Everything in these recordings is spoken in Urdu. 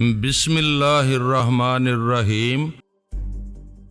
بسم اللہ الرحمن الرحیم۔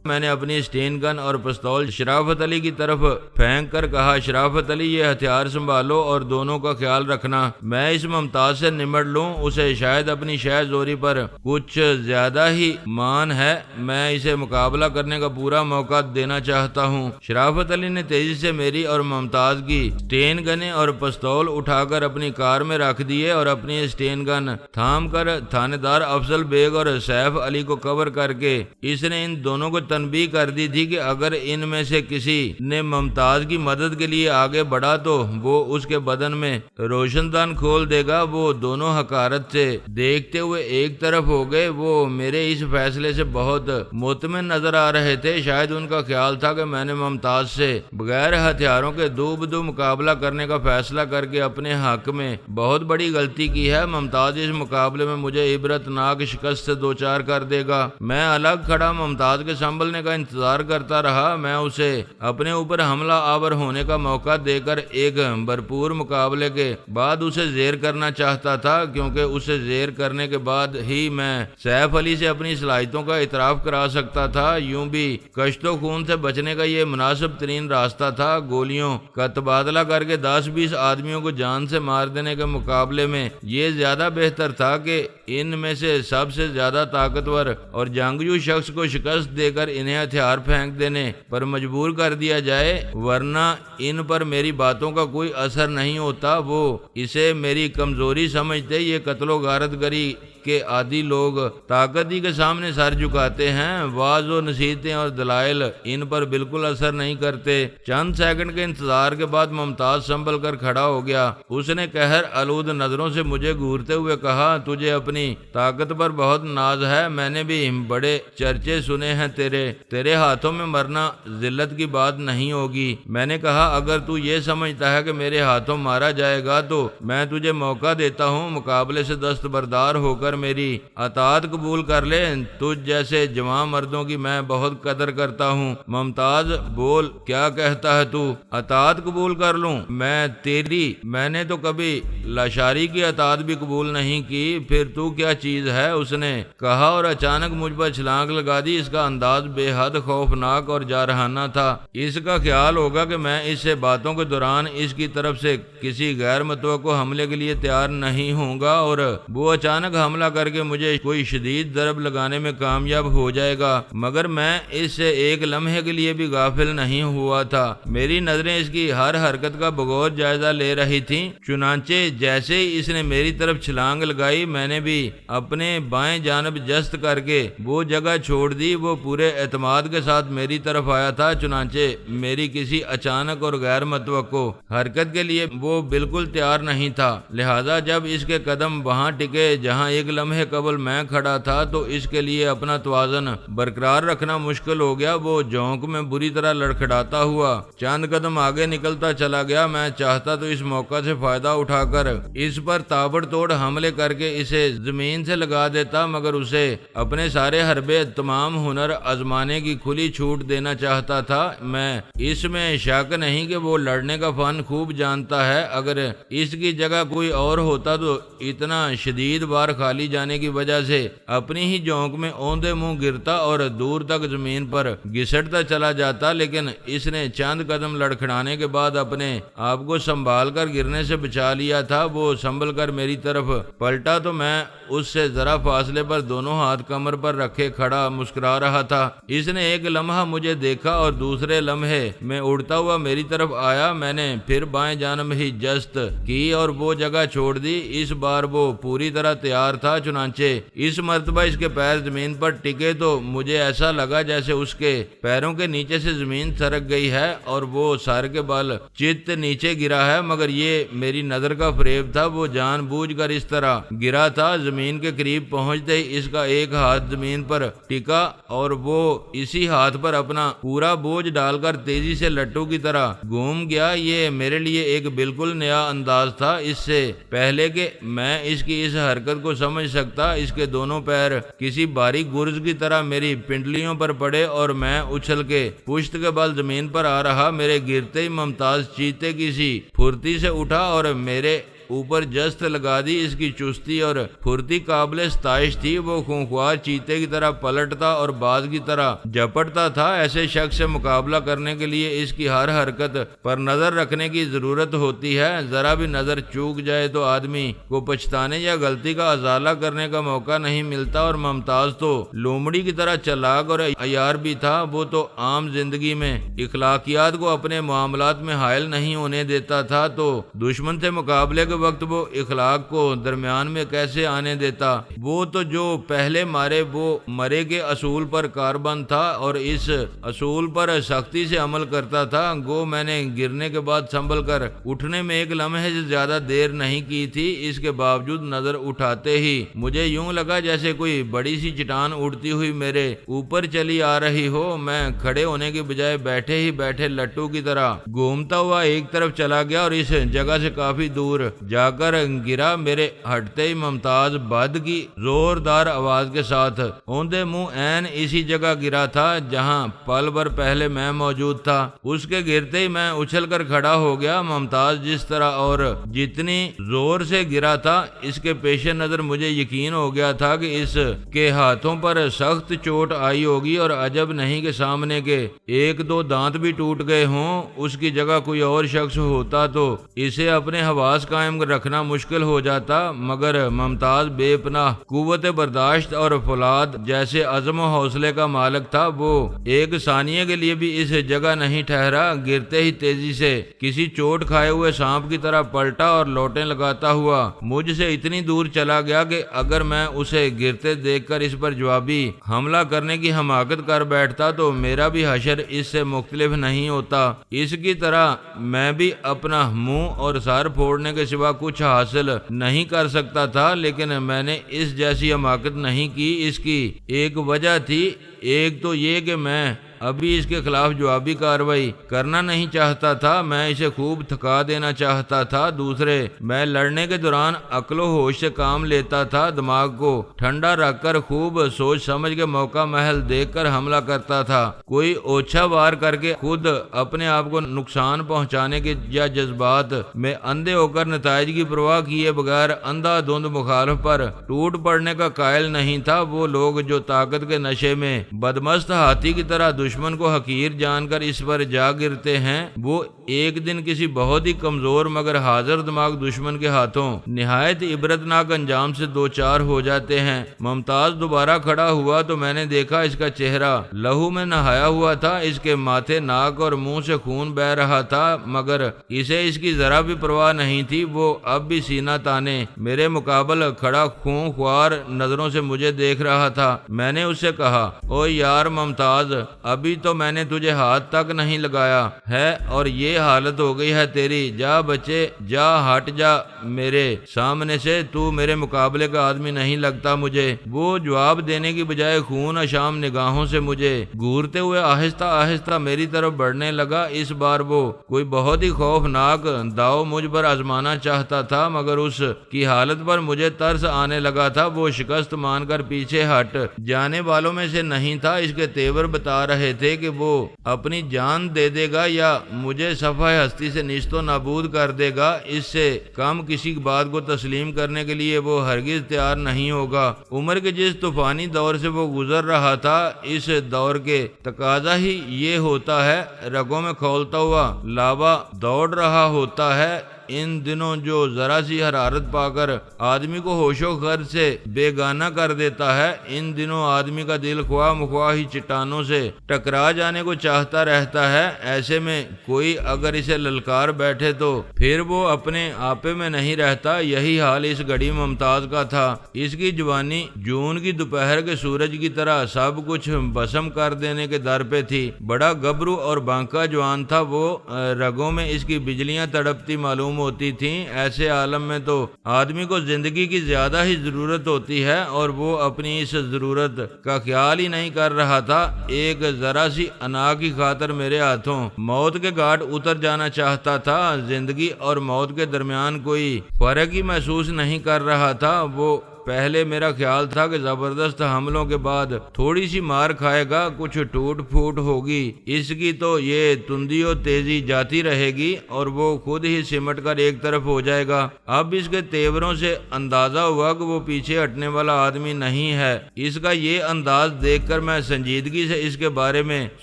میں نے اپنی اسٹین گن اور پستول شرافت علی کی طرف پھینک کر کہا، شرافت علی یہ ہتھیار سنبھالو اور دونوں کا خیال رکھنا، میں اس ممتاز سے نمٹ لوں، اسے شاید اپنی شہ زوری پر کچھ زیادہ ہی مان ہے، میں اسے مقابلہ کرنے کا پورا موقع دینا چاہتا ہوں۔ شرافت علی نے تیزی سے میری اور ممتاز کی اسٹین گنیں اور پستول اٹھا کر اپنی کار میں رکھ دیے اور اپنی اسٹین گن تھام کر تھانے دار افضل بیگ اور سیف علی کو کور کر کے اس نے ان دونوں کو تنبیہ کر دی تھی کہ اگر ان میں سے کسی نے ممتاز کی مدد کے لیے آگے بڑھا تو وہ اس کے بدن میں روشن دان کھول دے گا۔ وہ دونوں حقارت سے دیکھتے ہوئے ایک طرف ہو گئے، وہ میرے اس فیصلے سے بہت مطمئن نظر آ رہے تھے، شاید ان کا خیال تھا کہ میں نے ممتاز سے بغیر ہتھیاروں کے دو بدو مقابلہ کرنے کا فیصلہ کر کے اپنے حق میں بہت بڑی غلطی کی ہے، ممتاز اس مقابلے میں مجھے عبرت ناک شکست سے دوچار کر دے گا۔ میں الگ کھڑا ممتاز کے سنبھلنے کا انتظار کرتا رہا، میں اسے اپنے اوپر حملہ آور ہونے کا موقع دے کر ایک بھرپور مقابلے کے بعد اسے زیر کرنا چاہتا تھا، کیونکہ اسے زیر کرنے کے بعد ہی میں سیف علی سے اپنی صلاحیتوں کا اعتراف کرا سکتا تھا۔ یوں بھی کشت و خون سے بچنے کا یہ مناسب ترین راستہ تھا، گولیوں کا تبادلہ کر کے 10-20 آدمیوں کو جان سے مار دینے کے مقابلے میں یہ زیادہ بہتر تھا کہ ان میں سے سب سے زیادہ طاقتور اور جنگجو شخص کو شکست دے کر انہیں ہتھیار پھینک دینے پر مجبور کر دیا جائے، ورنہ ان پر میری باتوں کا کوئی اثر نہیں ہوتا، وہ اسے میری کمزوری سمجھتے۔ یہ قتل و غارت گری کے عادی لوگ طاقت ہی کے سامنے سر جھکاتے ہیں، واعظ و نصیحتیں اور دلائل ان پر بالکل اثر نہیں کرتے۔ چند سیکنڈ کے انتظار کے بعد ممتاز سنبھل کر کھڑا ہو گیا، اس نے قہر آلود نظروں سے مجھے گھورتے ہوئے کہا، تجھے اپنی طاقت پر بہت ناز ہے، میں نے بھی بڑے چرچے سنے ہیں تیرے ہاتھوں میں مرنا ذلت کی بات نہیں ہوگی۔ میں نے کہا، اگر تو یہ سمجھتا ہے کہ میرے ہاتھوں مارا جائے گا تو میں تجھے موقع دیتا ہوں، مقابلے سے دستبردار ہو کر میری اطاعت قبول کر لے، تجھ جیسے جوان مردوں کی میں بہت قدر کرتا ہوں۔ ممتاز بول، کیا کہتا ہے تو؟ اطاعت قبول کر لوں میں تیری؟ میں نے تو کبھی لاشاری کی اطاعت بھی قبول نہیں کی، پھر تو کیا چیز ہے؟ اس نے کہا اور اچانک مجھ پر چھلانگ لگا دی۔ اس کا انداز بے حد خوفناک اور جارحانہ تھا، اس کا خیال ہوگا کہ میں اس سے باتوں کے دوران اس کی طرف سے کسی غیر متوقع حملے کے لیے تیار نہیں ہوں گا اور وہ اچانک حملہ کر کے مجھے کوئی شدید ضرب لگانے میں کامیاب ہو جائے گا، مگر میں اس سے ایک لمحے کے لیے بھی غافل نہیں ہوا تھا۔ میری نظریں اس کی ہر حرکت کا بغور جائزہ لے رہی تھیں، چنانچہ جیسے ہی اس نے میری طرف چھلانگ لگائی، میں نے بھی اپنے بائیں جانب جست کر کے وہ جگہ چھوڑ دی۔ وہ پورے اعتماد کے ساتھ میری طرف آیا تھا، چنانچہ میری کسی اچانک اور غیر متوقع حرکت کے لیے وہ بالکل تیار نہیں تھا، لہذا جب اس کے قدم وہاں ٹکے جہاں ایک لمحے قبل میں کھڑا تھا تو اس کے لیے اپنا توازن برقرار رکھنا مشکل ہو گیا۔ وہ جھونک میں بری طرح لڑکھڑاتا ہوا چند قدم آگے نکلتا چلا گیا۔ میں چاہتا تو اس موقع سے فائدہ اٹھا کر اس پر تابڑ توڑ حملے کر کے اسے زمین سے لگا دیتا، مگر اسے اپنے سارے حربے تمام ہنر آزمانے کی کھلی چھوٹ دینا چاہتا تھا۔ میں اس میں شک نہیں کہ وہ لڑنے کا فن خوب جانتا ہے، اگر اس کی جگہ کوئی اور ہوتا تو اتنا شدید بار خالی جانے کی وجہ سے اپنی ہی جھونک میں اوندے منہ گرتا اور دور تک زمین پر گھسٹتا چلا جاتا، لیکن اس نے چند قدم لڑکھڑانے کے بعد اپنے آپ کو سنبھال کر گرنے سے بچا لیا تھا۔ وہ سنبھل کر میری طرف پلٹا تو میں اس سے ذرا فاصلے پر دونوں ہاتھ کمر پر رکھے کھڑا مسکرا رہا تھا۔ اس نے ایک لمحہ مجھے دیکھا اور دوسرے لمحے میں اڑتا ہوا میری طرف آیا۔ میں نے پھر بائیں جانب ہی جست کی اور وہ جگہ چھوڑ دی۔ اس بار وہ پوری طرح تیار تھا، چنانچہ اس مرتبہ اس کے پیر زمین پر ٹکے تو مجھے ایسا لگا جیسے اس کے پیروں کے نیچے سے زمین سرک گئی ہے اور وہ سر کے بل چت نیچے گرا ہے، مگر یہ میری نظر کا فریب تھا۔ وہ جان بوجھ کر اس طرح گرا تھا۔ زمین کے قریب پہنچتے ہی اس کا ایک ہاتھ زمین پر ٹکا اور وہ اسی ہاتھ پر اپنا پورا بوجھ ڈال کر تیزی سے لٹو کی طرح گھوم گیا۔ یہ میرے لیے ایک بالکل نیا انداز تھا، اس سے پہلے کہ میں اس کی اس حرکت کو سمجھ سکتا اس کے دونوں پیر کسی باریک گرز کی طرح میری پنڈلیوں پر پڑے اور میں اچھل کے پشت کے بل زمین پر آ رہا۔ میرے گرتے ہی ممتاز چیتے کی سی پھرتی سے اٹھا اور میرے اوپر جست لگا دی۔ اس کی چستی اور پھرتی قابل ستائش تھی۔ وہ خونخوار چیتے کی طرح پلٹتا اور باز کی طرح جھپٹتا تھا۔ ایسے شخص سے مقابلہ کرنے کے لیے اس کی ہر حرکت پر نظر رکھنے کی ضرورت ہوتی ہے۔ ذرا بھی نظر چوک جائے تو آدمی کو پچھتانے یا غلطی کا ازالہ کرنے کا موقع نہیں ملتا، اور ممتاز تو لومڑی کی طرح چلاک اور عیار بھی تھا۔ وہ تو عام زندگی میں اخلاقیات کو اپنے معاملات میں حائل نہیں ہونے دیتا تھا، تو دشمن سے مقابلے کے وقت وہ اخلاق کو درمیان میں کیسے آنے دیتا؟ وہ تو جو پہلے مارے وہ مرے کے اصول پر کاربند تھا اور اس اصول پر سختی سے عمل کرتا تھا۔ گو میں نے گرنے کے بعد سنبھل کر اٹھنے میں ایک لمحے سے زیادہ دیر نہیں کی تھی۔ اس کے باوجود نظر اٹھاتے ہی مجھے یوں لگا جیسے کوئی بڑی سی چٹان اڑتی ہوئی میرے اوپر چلی آ رہی ہو۔ میں کھڑے ہونے کے بجائے بیٹھے ہی بیٹھے لٹو کی طرح گھومتا ہوا ایک طرف چلا گیا اور اس جگہ سے کافی دور جا کر گرا۔ میرے ہٹتے ہی ممتاز بد کی زوردار آواز کے ساتھ اوندے منہ عین اسی جگہ گرا تھا جہاں پل بھر پہلے میں موجود تھا۔ اس کے گرتے ہی میں اچھل کر کھڑا ہو گیا۔ ممتاز جس طرح اور جتنی زور سے گرا تھا اس کے پیش نظر مجھے یقین ہو گیا تھا کہ اس کے ہاتھوں پر سخت چوٹ آئی ہوگی، اور عجب نہیں کہ سامنے کے ایک دو دانت بھی ٹوٹ گئے ہوں۔ اس کی جگہ کوئی اور شخص ہوتا تو اسے اپنے حواس قائم رکھنا مشکل ہو جاتا، مگر ممتاز بے پناہ قوت برداشت اور فولاد جیسے عزم و حوصلے کا مالک تھا۔ وہ ایک ثانیے کے لیے بھی اس جگہ نہیں ٹھہرا۔ گرتے ہی تیزی سے کسی چوٹ کھائے ہوئے سانپ کی طرح پلٹا اور لوٹیں لگاتا ہوا مجھ سے اتنی دور چلا گیا کہ اگر میں اسے گرتے دیکھ کر اس پر جوابی حملہ کرنے کی حماقت کر بیٹھتا تو میرا بھی حشر اس سے مختلف نہیں ہوتا۔ اس کی طرح میں بھی اپنا منہ اور سر پھوڑنے کے سوا کچھ حاصل نہیں کر سکتا تھا، لیکن میں نے اس جیسی حماقت نہیں کی۔ اس کی ایک وجہ تھی، ایک تو یہ کہ میں ابھی اس کے خلاف جوابی کارروائی کرنا نہیں چاہتا تھا، میں اسے خوب تھکا دینا چاہتا تھا۔ دوسرے، میں لڑنے کے دوران عقل و ہوش سے کام لیتا تھا، دماغ کو ٹھنڈا رکھ کر خوب سوچ سمجھ کے موقع محل دیکھ کر حملہ کرتا تھا۔ کوئی اوچھا وار کر کے خود اپنے آپ کو نقصان پہنچانے کے یا جذبات میں اندھے ہو کر نتائج کی پرواہ کیے بغیر اندھا دھند مخالف پر ٹوٹ پڑنے کا قائل نہیں تھا۔ وہ لوگ جو طاقت کے نشے میں بدمست ہاتھی کی طرح دشمن کو حقیر جان کر اس پر جا گرتے ہیں، وہ ایک دن کسی بہت ہی کمزور مگر حاضر دماغ دشمن کے ہاتھوں نہایت عبرتناک انجام سے دو چار ہو جاتے ہیں۔ ممتاز دوبارہ کھڑا ہوا تو میں نے دیکھا اس کا چہرہ لہو میں نہایا ہوا تھا۔ اس کے ماتھے، ناک اور منہ سے خون بہہ رہا تھا، مگر اسے اس کی ذرا بھی پرواہ نہیں تھی۔ وہ اب بھی سینہ تانے میرے مقابل کھڑا خون خوار نظروں سے مجھے دیکھ رہا تھا۔ میں نے اس سے کہا، او یار ممتاز، ابھی تو میں نے تجھے ہاتھ تک نہیں لگایا ہے اور یہ حالت ہو گئی ہے تیری۔ جا بچے جا، ہٹ جا میرے سامنے سے، تو میرے مقابلے کا آدمی نہیں لگتا مجھے۔ وہ جواب دینے کی بجائے خون اشام نگاہوں سے مجھے گھورتے ہوئے آہستہ آہستہ میری طرف بڑھنے لگا۔ اس بار وہ کوئی بہت ہی خوفناک داؤ مجھ پر آزمانا چاہتا تھا، مگر اس کی حالت پر مجھے ترس آنے لگا تھا۔ وہ شکست مان کر پیچھے ہٹ جانے والوں میں سے نہیں تھا۔ اس کے تیور بتا رہے تھے کہ وہ اپنی جان دے دے گا یا مجھے صفحہ ہستی سے نیست و نابود کر دے گا۔ اس سے کم کسی بات کو تسلیم کرنے کے لیے وہ ہرگز تیار نہیں ہوگا۔ عمر کے جس طوفانی دور سے وہ گزر رہا تھا، اس دور کے تقاضا ہی یہ ہوتا ہے، رگوں میں کھولتا ہوا لاوا دوڑ رہا ہوتا ہے۔ ان دنوں جو ذرا سی حرارت پا کر آدمی کو ہوش و خرد سے بیگانہ کر دیتا ہے، ان دنوں آدمی کا دل خواہ مخواہ ہی چٹانوں سے ٹکرا جانے کو چاہتا رہتا ہے۔ ایسے میں کوئی اگر اسے للکار بیٹھے تو پھر وہ اپنے آپے میں نہیں رہتا۔ یہی حال اس گھڑی ممتاز کا تھا۔ اس کی جوانی جون کی دوپہر کے سورج کی طرح سب کچھ بسم کر دینے کے در پہ تھی۔ بڑا گبرو اور بانکا جوان تھا وہ، رگوں میں اس کی بجلیاں تڑپتی معلوم ہوتی تھیں۔ ایسے عالم میں تو آدمی کو زندگی کی زیادہ ہی ضرورت ہوتی ہے، اور وہ اپنی اس ضرورت کا خیال ہی نہیں کر رہا تھا۔ ایک ذرا سی انا کی خاطر میرے ہاتھوں موت کے گھاٹ اتر جانا چاہتا تھا۔ زندگی اور موت کے درمیان کوئی فرق ہی محسوس نہیں کر رہا تھا۔ وہ پہلے میرا خیال تھا کہ زبردست حملوں کے بعد تھوڑی سی مار کھائے گا، کچھ ٹوٹ پھوٹ ہوگی، اس کی تو یہ تندی و تیزی جاتی رہے گی اور وہ خود ہی سمٹ کر ایک طرف ہو جائے گا۔ اب اس کے تیوروں سے اندازہ ہوا کہ وہ پیچھے ہٹنے والا آدمی نہیں ہے۔ اس کا یہ انداز دیکھ کر میں سنجیدگی سے اس کے بارے میں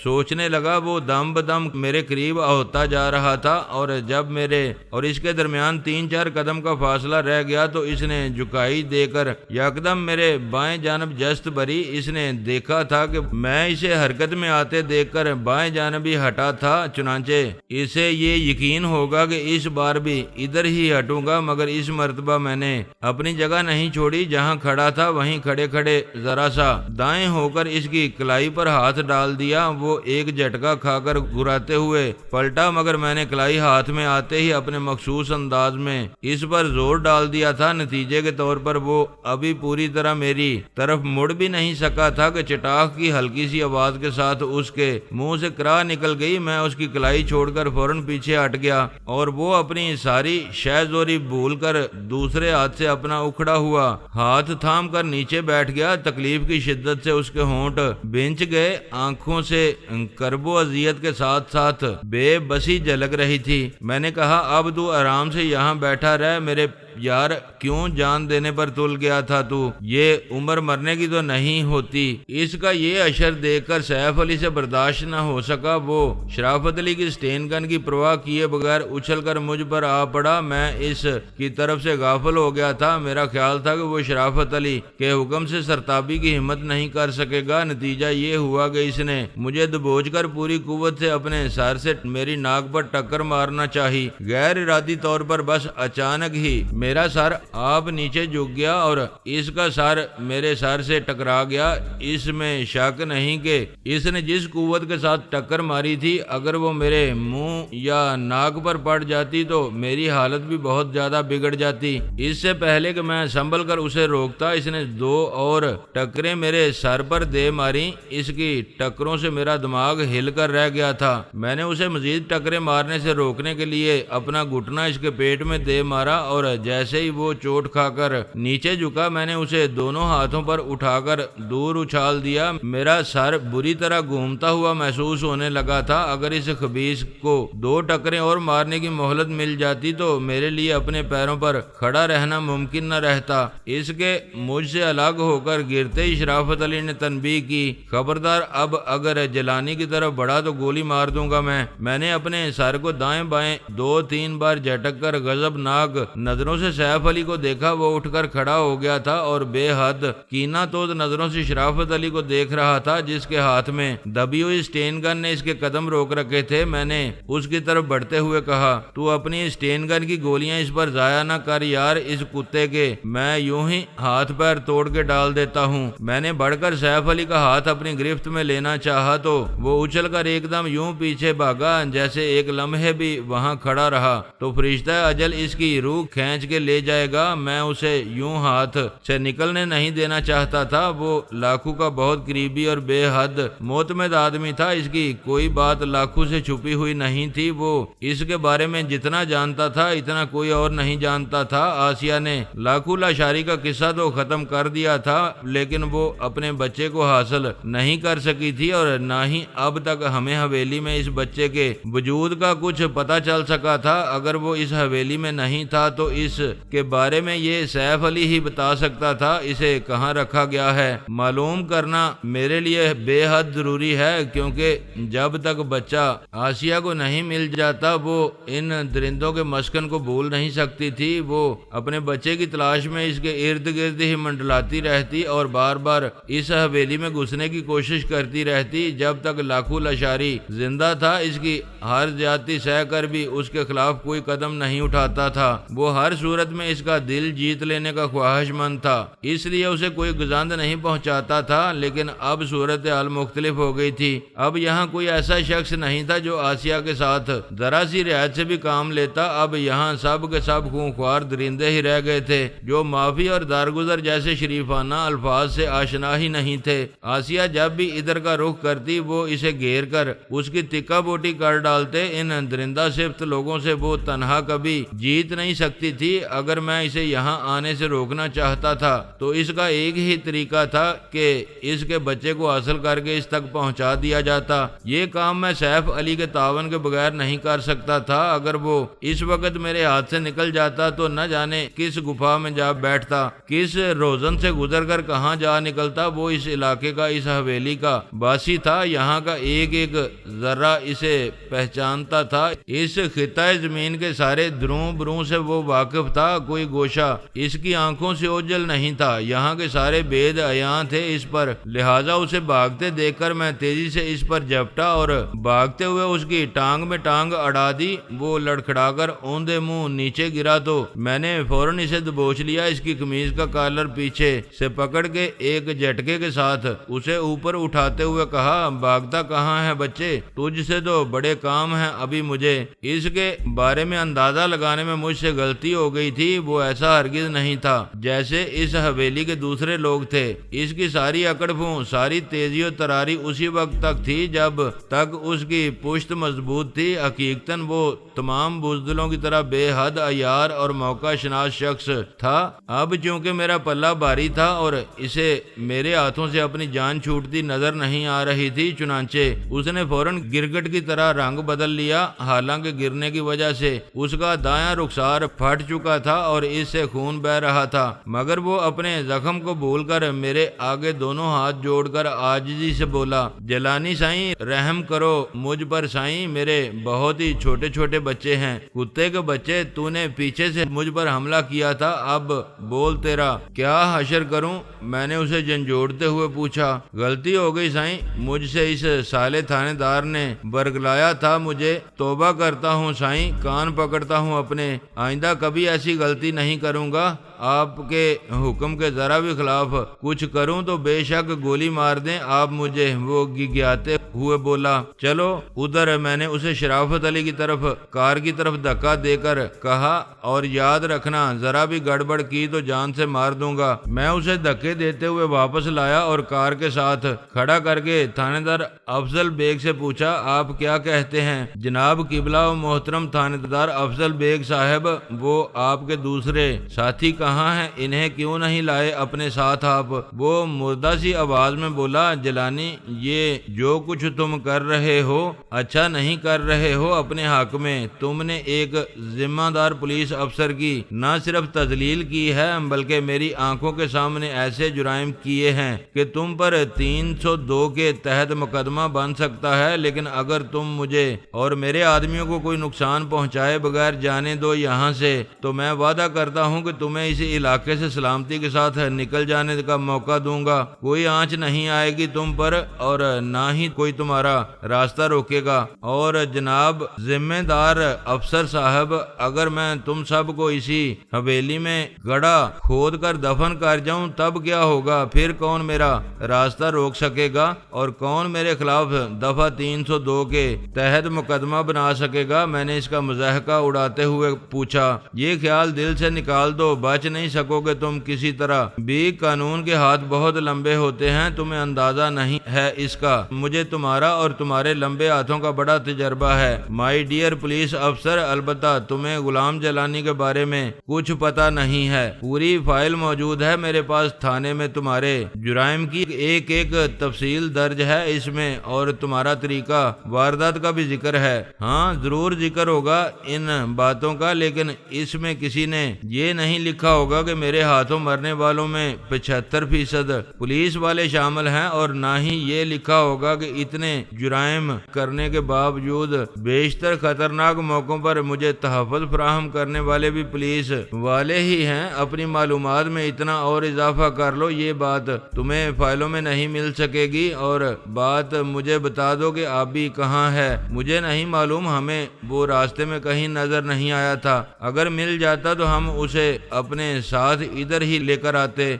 سوچنے لگا۔ وہ دم بدم میرے قریب ہوتا جا رہا تھا اور جب میرے اور اس کے درمیان 3-4 قدم کا فاصلہ رہ گیا تو اس نے جھکائی دے کر یکدم میرے بائیں جانب جست بری۔ اس نے دیکھا تھا کہ میں اسے حرکت میں آتے دیکھ کر بائیں جانب ہی ہٹا تھا، چنانچہ اسے یہ یقین ہوگا کہ اس بار بھی ادھر ہی ہٹوں گا، مگر اس مرتبہ میں نے اپنی جگہ نہیں چھوڑی، جہاں کھڑا تھا وہیں کھڑے کھڑے ذرا سا دائیں ہو کر اس کی کلائی پر ہاتھ ڈال دیا۔ وہ ایک جھٹکا کھا کر گراتے ہوئے پلٹا، مگر میں نے کلائی ہاتھ میں آتے ہی اپنے مخصوص انداز میں اس پر زور ڈال دیا تھا۔ نتیجے کے طور پر وہ ابھی پوری طرح میری طرف مڑ بھی نہیں سکا تھا کہ چٹاخ کی ہلکی سی آواز کے ساتھ اس کے منہ سے کرا نکل گئی۔ میں اس کی کلائی چھوڑ کر فوراً پیچھے ہٹ گیا اور وہ اپنی ساری شہ زوری بھول کر دوسرے ہاتھ سے اپنا اکھڑا ہوا ہاتھ تھام کر نیچے بیٹھ گیا۔ تکلیف کی شدت سے اس کے ہونٹ بھنچ گئے، آنکھوں سے کرب و اذیت کے ساتھ ساتھ بے بسی جھلک رہی تھی۔ میں نے کہا اب تو آرام سے یہاں بیٹھا رہ میرے یار، کیوں جان دینے پر تل گیا تھا تو؟ یہ عمر مرنے کی تو نہیں ہوتی۔ اس کا یہ اشر دیکھ کر سیف علی سے برداشت نہ ہو سکا۔ وہ شرافت علی کی سٹین گن کی پرواہ کیے بغیر اچھل کر مجھ پر آ پڑا۔ میں اس کی طرف سے غافل ہو گیا تھا۔ میرا خیال تھا کہ وہ شرافت علی کے حکم سے سرتابی کی ہمت نہیں کر سکے گا۔ نتیجہ یہ ہوا کہ اس نے مجھے دبوچ کر پوری قوت سے اپنے سر سے میری ناک پر ٹکر مارنا چاہی۔ غیر ارادی طور پر بس اچانک ہی میرا سر آپ نیچے جھک گیا اور اس کا سر میرے سر سے ٹکرا گیا۔ اس میں شک نہیں کہ اس نے جس قوت کے ساتھ ٹکر ماری تھی، اگر وہ میرے منہ یا ناک پر پڑ جاتی تو میری حالت بھی بہت زیادہ بگڑ جاتی۔ اس سے پہلے کہ میں سنبھل کر اسے روکتا، اس نے 2 اور ٹکریں میرے سر پر دے ماری۔ اس کی ٹکروں سے میرا دماغ ہل کر رہ گیا تھا۔ میں نے اسے مزید ٹکریں مارنے سے روکنے کے لیے اپنا گھٹنا اس کے پیٹ میں دے مارا اور جیسے ہی وہ چوٹ کھا کر نیچے جھکا، میں نے اسے دونوں ہاتھوں پر اٹھا کر دور اچھال دیا۔ میرا سر بری طرح گھومتا ہوا محسوس ہونے لگا تھا۔ اگر اس خبیث کو 2 ٹکریں اور مارنے کی مہلت مل جاتی تو میرے لیے اپنے پیروں پر کھڑا رہنا ممکن نہ رہتا۔ اس کے مجھ سے الگ ہو کر گرتے ہی شرافت علی نے تنبیہ کی، خبردار، اب اگر جلانی کی طرف بڑھا تو گولی مار دوں گا میں نے اپنے سر کو دائیں بائیں 2-3 بار جھٹک کر غضبناک نظروں سے سیف علی کو دیکھا۔ وہ اٹھ کر کھڑا ہو گیا تھا اور بے حد کینہ توز نظروں سے شرافت علی کو دیکھ رہا تھا، جس کے ہاتھ میں دبی ہوئی سٹین گن نے اس کے قدم روک رکھے تھے۔ میں نے اس کی طرف بڑھتے ہوئے کہا، تو اپنی سٹین گن کی گولیاں اس پر ضائع نہ کر یار، اس کتے کے میں یوں ہی ہاتھ پیر توڑ کے ڈال دیتا ہوں۔ میں نے بڑھ کر سیف علی کا ہاتھ اپنی گرفت میں لینا چاہا تو وہ اچھل کر ایک دم یوں پیچھے بھاگا جیسے ایک لمحے بھی وہاں کھڑا رہا تو فرشتہ اجل اس کی روح کھینچ کے لے جائے گا۔ میں اسے یوں ہاتھ سے نکلنے نہیں دینا چاہتا تھا۔ وہ لاکھو کا بہت قریبی اور بے حد معتمد آدمی تھا۔ اس کی کوئی بات لاکھو سے چھپی ہوئی نہیں تھی۔ وہ اس کے بارے میں جتنا جانتا تھا اتنا کوئی اور نہیں جانتا تھا۔ آسیہ نے لاکھو لاشاری کا قصہ تو ختم کر دیا تھا، لیکن وہ اپنے بچے کو حاصل نہیں کر سکی تھی اور نہ ہی اب تک ہمیں حویلی میں اس بچے کے وجود کا کچھ پتہ چل سکا تھا۔ اگر وہ اس حویلی میں نہیں تھا تو اس کے بارے میں یہ سیف علی ہی بتا سکتا تھا۔ اسے کہاں رکھا گیا ہے معلوم کرنا میرے لیے بے حد ضروری ہے، کیونکہ جب تک بچہ آسیہ کو نہیں مل جاتا وہ ان درندوں کے مسکن کو بھول نہیں سکتی تھی۔ وہ اپنے بچے کی تلاش میں اس کے ارد گرد ہی منڈلاتی رہتی اور بار بار اس حویلی میں گھسنے کی کوشش کرتی رہتی۔ جب تک لاکھو لاشاری زندہ تھا اس کی ہر زیادتی سہ کر بھی اس کے خلاف کوئی قدم نہیں اٹھاتا تھا۔ وہ ہر صورت میں اس کا دل جیت لینے کا خواہش مند تھا، اس لیے اسے کوئی گزند نہیں پہنچاتا تھا۔ لیکن اب صورتحال مختلف ہو گئی تھی۔ اب یہاں کوئی ایسا شخص نہیں تھا جو آسیہ کے ساتھ ذرا سی رعایت سے بھی کام لیتا۔ اب یہاں سب کے سب خونخوار درندے ہی رہ گئے تھے جو معافی اور درگزر جیسے شریفانہ الفاظ سے آشنا ہی نہیں تھے۔ آسیہ جب بھی ادھر کا رخ کرتی وہ اسے گھیر کر اس کی تکا بوٹی کر ڈالتے۔ ان درندہ صفت لوگوں سے وہ تنہا کبھی جیت نہیں سکتی تھی۔ تھی، اگر میں اسے یہاں آنے سے روکنا چاہتا تھا تو اس کا ایک ہی طریقہ تھا کہ اس کے بچے کو حاصل کر کے اس تک پہنچا دیا جاتا۔ یہ کام میں سیف علی کے تعاون کے بغیر نہیں کر سکتا تھا۔ اگر وہ اس وقت میرے ہاتھ سے نکل جاتا تو نہ جانے کس گفا میں جا بیٹھتا، کس روزن سے گزر کر کہاں جا نکلتا۔ وہ اس علاقے کا، اس حویلی کا باسی تھا، یہاں کا ایک ایک ذرہ اسے پہچانتا تھا۔ اس خطہ زمین کے سارے دروں بروں سے وہ واقف تھا، کوئی گوشہ اس کی آنکھوں سے اوجھل نہیں تھا۔ یہاں کے سارے بید عیاں تھے اس پر، لہٰذا اسے بھاگتے دیکھ کر میں تیزی سے اس پر جھپٹا اور بھاگتے ہوئے اس کی ٹانگ میں ٹانگ اڑا دی۔ وہ لڑکھڑا کر اوندے منہ نیچے گرا تو میں نے فوراً اسے دبوچ لیا، اس کی قمیض کا کالر پیچھے سے پکڑ کے ایک جھٹکے کے ساتھ اسے اوپر اٹھاتے ہوئے کہا، بھاگتا کہاں ہے بچے؟ تجھ سے تو بڑے کام ہیں ابھی مجھے۔ اس کے بارے میں اندازہ لگانے میں مجھ سے غلطی ہو گئی تھی، وہ ایسا ہرگز نہیں تھا جیسے اس حویلی کے دوسرے لوگ تھے۔ اس کی ساری اکڑ پھون، ساری تیزی و تراری اسی وقت تک تھی جب تک اس کی پشت مضبوط تھی۔ حقیقتاً وہ تمام بزدلوں کی طرح بے حد عیار اور موقع شناس شخص تھا۔ اب چونکہ میرا پلہ بھاری تھا اور اسے میرے ہاتھوں سے اپنی جان چھوٹتی نظر نہیں آ رہی تھی، چنانچہ اس نے فوراً گرگٹ کی طرح رنگ بدل لیا۔ حالانکہ گرنے کی وجہ سے اس کا دایاں رخسار پھٹ چکا تھا اور اس سے خون بہہ رہا تھا، مگر وہ اپنے زخم کو بھول کر میرے آگے دونوں ہاتھ جوڑ کر عاجزی سے بولا، جیلانی سائیں رحم کرو مجھ پر سائیں، میرے بہت ہی چھوٹے چھوٹے بچے ہیں، کتے کے بچے، تو نے پیچھے سے مجھ پر حملہ کیا تھا، اب بول تیرا کیا حشر کروں؟ میں نے اسے جھنجھوڑتے ہوئے پوچھا۔ غلطی ہو گئی سائیں، مجھ سے اس سالے تھانے دار نے برگلایا تھا، مجھے توبہ کرتا ہوں سائیں، کان پکڑتا ہوں اپنے، آئندہ کبھی ایسی غلطی نہیں کروں گا۔ آپ کے حکم کے ذرا بھی خلاف کچھ کروں تو بے شک گولی مار دیں آپ مجھے۔ وہ گگیاتے ہوئے بولا، چلو ادھر۔ میں نے اسے شرافت علی کی طرف، کار کی طرف دھکا دے کر کہا، اور یاد رکھنا ذرا بھی گڑبڑ کی تو جان سے مار دوں گا۔ میں اسے دھکے دیتے ہوئے واپس لایا اور کار کے ساتھ کھڑا کر کے تھانے دار افضل بیگ سے پوچھا، آپ کیا کہتے ہیں؟ جناب قبلہ و محترم تھانے دار افضل بیگ صاحب، وہ آپ کے دوسرے ساتھی کہاں ہیں؟ انہیں کیوں نہیں لائے اپنے ساتھ آپ؟ وہ مردہ سی آواز میں بولا، جیلانی یہ جو کچھ تم کر رہے ہو اچھا نہیں کر رہے ہو اپنے حق میں۔ تم نے ایک ذمہ دار پولیس افسر کی نہ صرف تذلیل کی ہے بلکہ میری آنکھوں کے سامنے ایسے جرائم کیے ہیں کہ تم پر 302 کے تحت مقدمہ بن سکتا ہے، لیکن اگر تم مجھے اور میرے آدمیوں کو کوئی نقصان پہنچائے بغیر جانے دو یہاں سے تو میں وعدہ کرتا ہوں کہ تمہیں اس علاقے سے سلامتی کے ساتھ نکل جانے کا موقع دوں گا۔ کوئی آنچ نہیں آئے گی تم پر اور نہ ہی کوئی تمہارا راستہ روکے گا۔ اور جناب ذمہ دار افسر صاحب، اگر میں تم سب کو اسی حویلی میں گڑھا کھود کر دفن کر جاؤں تب کیا ہوگا؟ پھر کون میرا راستہ روک سکے گا اور کون میرے خلاف دفعہ 302 کے تحت مقدمہ بنا سکے گا؟ میں نے اس کا مضحکہ اڑاتے ہوئے پوچھا۔ یہ خیال دل سے نکال دو، بچ نہیں سکو گے تم کسی طرح بھی۔ قانون کے ہاتھ بہت لمبے ہوتے ہیں، تمہیں اندازہ نہیں ہے اس کا۔ مجھے تمہارا اور تمہارے لمبے ہاتھوں کا بڑا تجربہ ہے مائی ڈیئر پولیس افسر، البتہ تمہیں غلام جیلانی کے بارے میں کچھ پتہ نہیں ہے۔ پوری فائل موجود ہے میرے پاس تھانے میں، تمہارے جرائم کی ایک ایک تفصیل درج ہے اس میں، اور تمہارا طریقہ واردات کا بھی ذکر ہے۔ ہاں ضرور ذکر ہوگا ان باتوں کا، لیکن اس میں کسی نے یہ نہیں لکھا ہوگا کہ میرے ہاتھوں مرنے والوں میں 75% پولیس والے شامل ہیں، اور نہ ہی یہ لکھا ہوگا کہ اتنے جرائم کرنے کے باوجود بیشتر خطرناک موقعوں پر مجھے تحفظ فراہم کرنے والے بھی پولیس والے ہی ہیں۔ اپنی معلومات میں اتنا اور اضافہ کر لو، یہ بات تمہیں فائلوں میں نہیں مل سکے گی۔ اور بات مجھے بتا دو کہ آبی کہاں ہے؟ مجھے نہیں معلوم، ہمیں وہ راستے میں کہیں نظر نہیں آیا تھا، اگر مل جاتا تو ہم اسے اپنے ساتھ ادھر ہی لے کر آتے۔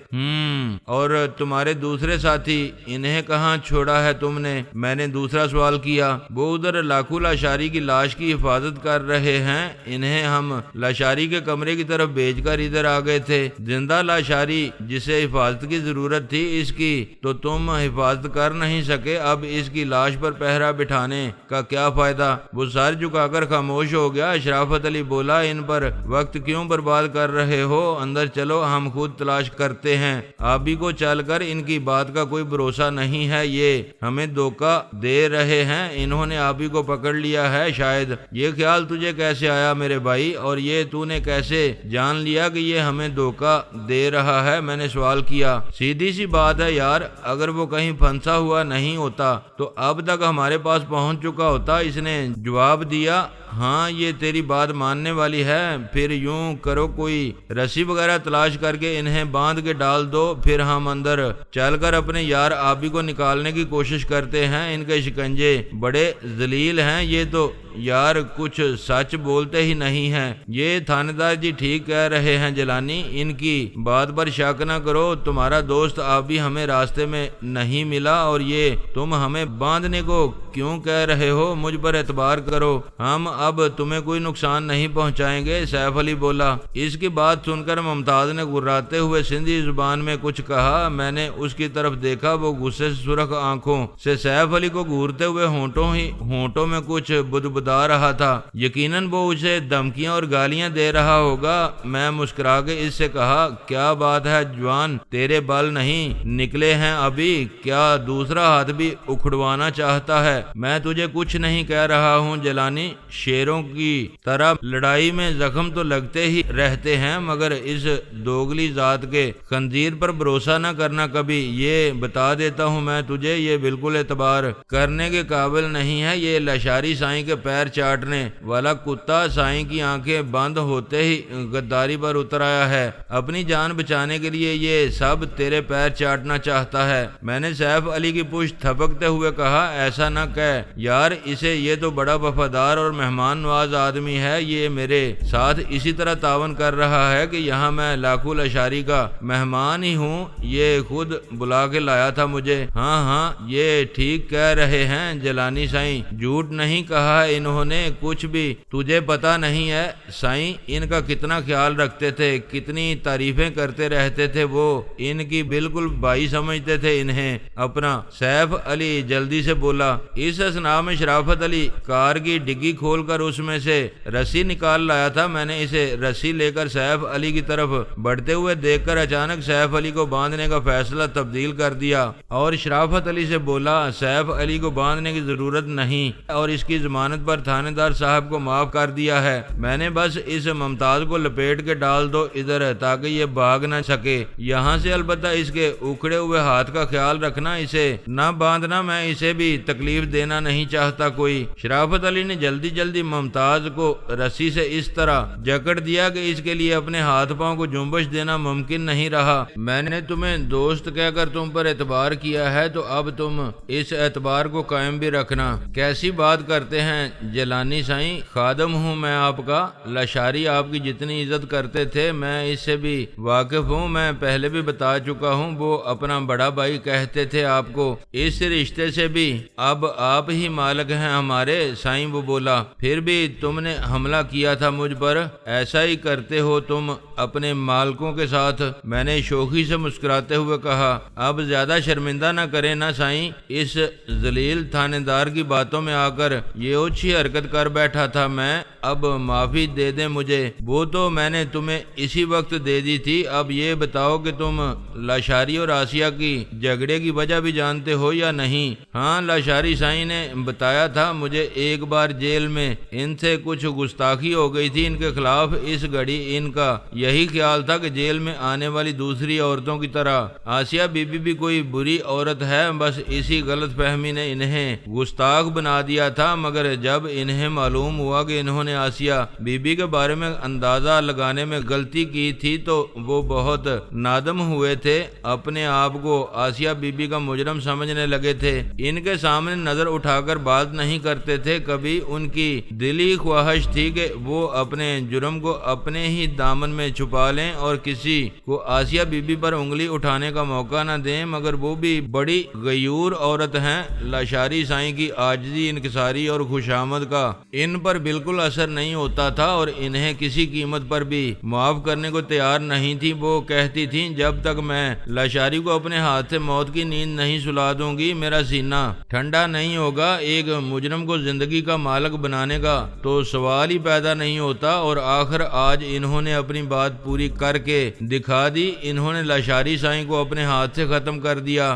اور تمہارے دوسرے ساتھی انہیں کہاں چھوڑا ہے تم نے؟ میں نے دوسرا سوال کیا۔ وہ ادھر لاکھو لاشاری کی لاش کی حفاظت کر رہے ہیں، انہیں ہم لاشاری کے کمرے کی طرف بھیج کر ادھر آ گئے تھے۔ زندہ لاشاری جسے حفاظت کی ضرورت تھی اس کی تو تم حفاظت کر نہیں سکے، اب اس کی لاش پر پہرا بٹھانے کا کیا فائدہ؟ وہ سر جھکا کر خاموش ہو گیا۔ شرافت علی بولا، ان پر وقت کیوں برباد کر رہے ہو؟ اندر چلو، ہم خود تلاش کرتے ہیں۔ آبی کو چل کر ان کی بات کا کوئی بھروسہ نہیں ہے، یہ ہمیں دھوکہ دے رہے ہیں، انہوں نے آبی کو پکڑ لیا ہے شاید۔ یہ خیال تجھے کیسے آیا میرے بھائی؟ اور یہ تو نے کیسے جان لیا کہ یہ ہمیں دھوکہ دے رہا ہے؟ میں نے سوال کیا۔ سیدھی سی بات ہے یار، اگر وہ کہیں پھنسا ہوا نہیں ہوتا تو اب تک ہمارے پاس پہنچ چکا ہوتا۔ اس نے جواب دیا، ہاں یہ تیری بات ماننے والی ہے۔ پھر یوں کرو، کوئی رسی وغیرہ تلاش کر کے انہیں باندھ کے ڈال دو، پھر ہم اندر چل کر اپنے یار آبی کو نکالنے کی کوشش کرتے ہیں۔ ان کے شکنجے بڑے ذلیل ہیں، یہ تو یار کچھ سچ بولتے ہی نہیں ہیں۔ یہ تھانے دار جی ٹھیک کہہ رہے ہیں جیلانی، ان کی بات پر شک نہ کرو۔ تمہارا دوست آبی ہمیں راستے میں نہیں ملا اور یہ تم ہمیں باندھنے کو کیوں کہہ رہے ہو؟ مجھ پر اعتبار کرو، ہم اب تمہیں کوئی نقصان نہیں پہنچائیں گے۔ سیف علی بولا۔ اس کی بات سن کر ممتاز نے گراتے ہوئے سندھی زبان میں کچھ کہا۔ میں نے اس کی طرف دیکھا، وہ غصے سے سرخ آنکھوں سے سیف علی کو گھورتے ہوئے ہونٹوں میں کچھ بدبدا رہا تھا۔ یقیناً وہ اسے دھمکیاں اور گالیاں دے رہا ہوگا۔ میں مسکرا کے اس سے کہا، کیا بات ہے جوان، تیرے بال نہیں نکلے ہیں ابھی؟ کیا دوسرا ہاتھ بھی اکھڑوانا چاہتا ہے؟ میں تجھے کچھ نہیں کہہ رہا ہوں جیلانی، شیروں کی طرح لڑائی میں زخم تو لگتے ہی رہتے ہیں، مگر اس دوگلی ذات کے خنزیر پر بھروسہ نہ کرنا کبھی۔ یہ بتا دیتا ہوں میں تجھے، یہ بالکل اعتبار کرنے کے قابل نہیں ہے۔ یہ لاشاری سائیں کے پیر چاٹنے والا کتا سائیں کی آنکھیں بند ہوتے ہی غداری پر اتر آیا ہے۔ اپنی جان بچانے کے لیے یہ سب تیرے پیر چاٹنا چاہتا ہے۔ میں نے سیف علی کی پشت تھپکتے ہوئے کہا، ایسا نہ کہہ یار اسے، یہ تو بڑا وفادار اور مہمان نواز آدمی ہے، یہ میرے ساتھ اسی طرح تعاون کر رہا ہے کہ یہاں میں لاکھو لاشاری کا مہمان ہی ہوں، یہ خود بلا کے لایا تھا مجھے۔ ہاں یہ ٹھیک کہہ رہے ہیں جیلانی سائیں، جھوٹ نہیں کہا ہے انہوں نے کچھ بھی۔ تجھے پتا نہیں ہے سائیں ان کا کتنا خیال رکھتے تھے، کتنی تعریفیں کرتے رہتے تھے، وہ ان کی بالکل بھائی سمجھتے تھے انہیں اپنا۔ سیف علی جلدی سے بولا۔ اس اثناء میں شرافت علی کار کی ڈگی کھول کر اس میں سے رسی نکال لایا تھا۔ میں نے اسے رسی لے کر سیف علی کی طرف بڑھتے ہوئے دیکھ کر اچانک سیف علی کو باندھنے کا فیصلہ تبدیل کر دیا اور شرافت علی سے بولا، سیف علی کو باندھنے کی ضرورت نہیں اور اس کی ضمانت پر تھانے دار صاحب کو معاف کر دیا ہے۔ میں نے بس اس ممتاز کو لپیٹ کے ڈال دو ادھر تاکہ یہ بھاگ نہ سکے یہاں سے، البتہ اس کے اکھڑے ہوئے ہاتھ کا خیال رکھنا، اسے نہ باندھنا، میں اسے بھی تکلیف دینا نہیں چاہتا کوئی۔ شرافت علی نے جلدی ممتاز کو رسی سے اس طرح جکڑ دیا کہ اس کے لیے اپنے ہاتھ پاؤں کو جنبش دینا ممکن نہیں رہا۔ میں نے تمہیں دوست کہہ کر تم پر اعتبار کیا ہے تو اب تم اس اعتبار کو قائم بھی رکھنا۔ کیسی بات کرتے ہیں جیلانی سائیں، خادم ہوں میں آپ کا، لاشاری آپ کی جتنی عزت کرتے تھے میں اس سے بھی واقف ہوں، میں پہلے بھی بتا چکا ہوں، وہ اپنا بڑا بھائی کہتے تھے آپ کو، اس رشتے سے بھی اب آپ ہی مالک ہیں ہمارے۔ سائیں وہ بولا، پھر بھی تم نے حملہ کیا تھا مجھ پر، ایسا ہی کرتے ہو تم اپنے مالکوں کے ساتھ۔ میں نے شوخی سے مسکراتے ہوئے کہا، اب زیادہ شرمندہ نہ کریں نا سائیں، اس ذلیل تھانے دار کی باتوں میں آ کر یہ اچھی حرکت کر بیٹھا تھا میں، اب معافی دے دیں مجھے، وہ تو میں نے تمہیں اسی وقت دے دی تھی۔ اب یہ بتاؤ کہ تم لاشاری اور آسیہ کی جھگڑے کی وجہ بھی جانتے ہو یا نہیں؟ ہاں لاشاری سائیں نے بتایا تھا مجھے، ایک بار جیل میں ان سے کچھ گستاخی ہو گئی تھی ان کے خلاف، اس گھڑی ان کا یہی خیال تھا کہ جیل میں آنے والی دوسری عورتوں کی طرح آسیہ بی بی بھی کوئی بری عورت ہے، بس اسی غلط فہمی نے انہیں گستاخ بنا دیا تھا، مگر جب انہیں معلوم ہوا کہ انہوں نے آسیہ بی بی کے بارے میں اندازہ لگانے میں غلطی کی تھی تو وہ بہت نادم ہوئے تھے، اپنے آپ کو آسیہ بی بی کا مجرم سمجھنے لگے تھے، ان کے سامنے نظر اٹھا کر بات نہیں کرتے تھے کبھی، ان کی دلی خواہش تھی کہ وہ اپنے جرم کو اپنے ہی دامن میں چھپا لیں اور کسی کو آسیہ بی بی پر انگلی اٹھانے کا موقع نہ دیں، مگر وہ بھی بڑی غیور عورت ہیں۔ لاشاری سائیں کی عاجزی، انکساری اور خوشامد کا ان پر بالکل اثر نہیں ہوتا تھا اور انہیں کسی قیمت پر بھی معاف کرنے کو تیار نہیں تھی۔ وہ کہتی تھیں جب تک میں لاشاری کو اپنے ہاتھ سے موت کی نیند نہیں سلا دوں گی میرا سینہ ٹھنڈا نہیں ہوگا۔ ایک مجرم کو زندگی کا مالک بنانے کا تو سوال ہی پیدا نہیں ہوتا، اور آخر آج انہوں نے اپنی بات پوری کر کے دکھا دی۔ انہوں نے لاشاری سائیں کو اپنے ہاتھ سے ختم کر دیا۔